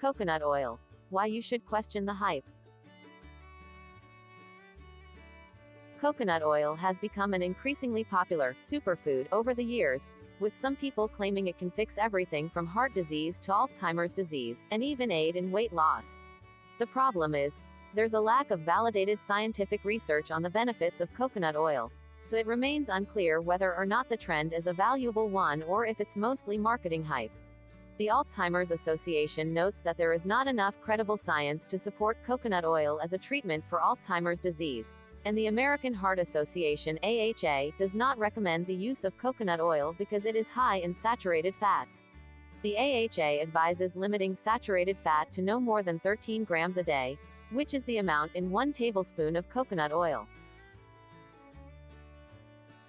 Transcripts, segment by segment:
Coconut oil. Why you should question the hype. Coconut oil has become an increasingly popular superfood over the years, with some people claiming it can fix everything from heart disease to Alzheimer's disease, and even aid in weight loss. The problem is, there's a lack of validated scientific research on the benefits of coconut oil, so it remains unclear whether or not the trend is a valuable one or if it's mostly marketing hype. The Alzheimer's Association notes that there is not enough credible science to support coconut oil as a treatment for Alzheimer's disease, and the American Heart Association (AHA) does not recommend the use of coconut oil because it is high in saturated fats. The AHA advises limiting saturated fat to no more than 13 grams a day, which is the amount in 1 tablespoon of coconut oil.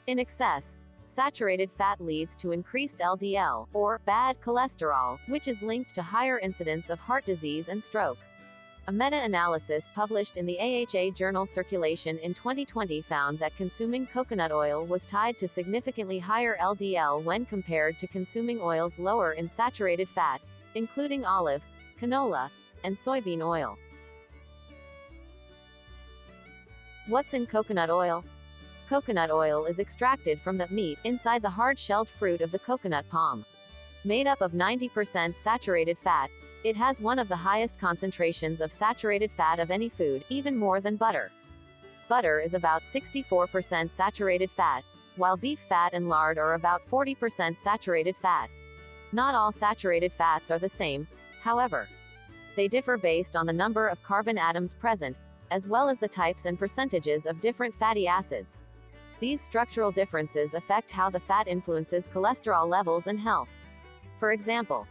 In excess, saturated fat leads to increased LDL, or bad cholesterol, which is linked to higher incidence of heart disease and stroke. A meta-analysis published in the AHA journal Circulation in 2020 found that consuming coconut oil was tied to significantly higher LDL when compared to consuming oils lower in saturated fat, including olive, canola, and soybean oil. What's in coconut oil? Coconut oil is extracted from the meat inside the hard-shelled fruit of the coconut palm. Made up of 90% saturated fat, it has one of the highest concentrations of saturated fat of any food, even more than butter. Butter is about 64% saturated fat, while beef fat and lard are about 40% saturated fat. Not all saturated fats are the same, however. They differ based on the number of carbon atoms present, as well as the types and percentages of different fatty acids. These structural differences affect how the fat influences cholesterol levels and health. For example,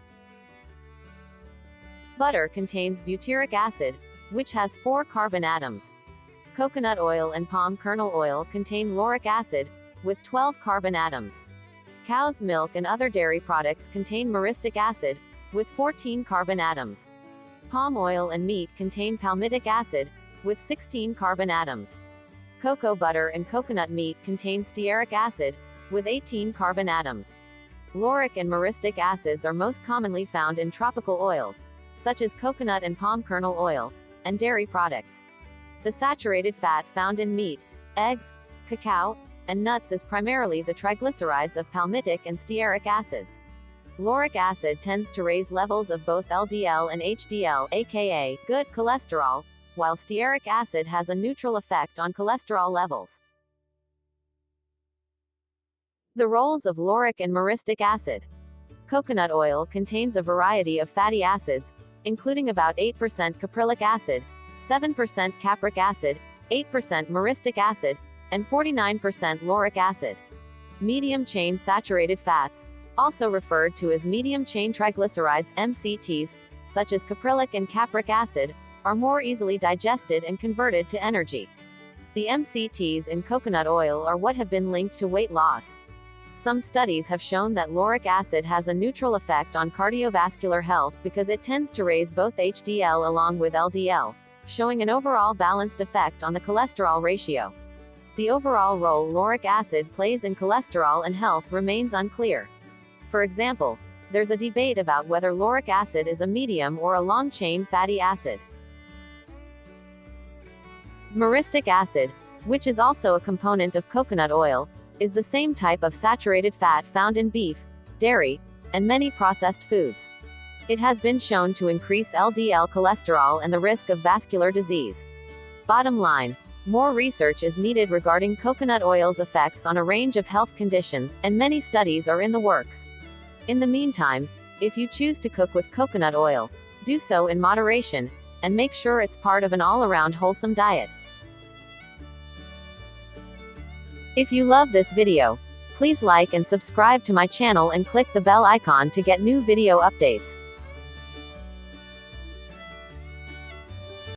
butter contains butyric acid, which has 4 carbon atoms. Coconut oil and palm kernel oil contain lauric acid, with 12 carbon atoms. Cow's milk and other dairy products contain myristic acid, with 14 carbon atoms. Palm oil and meat contain palmitic acid, with 16 carbon atoms. Cocoa butter and coconut meat contain stearic acid, with 18 carbon atoms. Lauric and myristic acids are most commonly found in tropical oils, such as coconut and palm kernel oil, and dairy products. The saturated fat found in meat, eggs, cacao, and nuts is primarily the triglycerides of palmitic and stearic acids. Lauric acid tends to raise levels of both LDL and HDL, aka good cholesterol, while stearic acid has a neutral effect on cholesterol levels. The roles of lauric and myristic acid. Coconut oil contains a variety of fatty acids, including about 8% caprylic acid, 7% capric acid, 8% myristic acid, and 49% lauric acid. Medium-chain saturated fats, also referred to as medium-chain triglycerides (MCTs), such as caprylic and capric acid, are more easily digested and converted to energy. The MCTs in coconut oil are what have been linked to weight loss. Some studies have shown that lauric acid has a neutral effect on cardiovascular health because it tends to raise both HDL along with LDL, showing an overall balanced effect on the cholesterol ratio. The overall role lauric acid plays in cholesterol and health remains unclear. For example, there's a debate about whether lauric acid is a medium or a long-chain fatty acid. Myristic acid, which is also a component of coconut oil, is the same type of saturated fat found in beef, dairy, and many processed foods. It has been shown to increase LDL cholesterol and the risk of vascular disease. Bottom line, more research is needed regarding coconut oil's effects on a range of health conditions, and many studies are in the works. In the meantime, if you choose to cook with coconut oil, do so in moderation, and make sure it's part of an all-around wholesome diet. If you love this video, please like and subscribe to my channel and click the bell icon to get new video updates.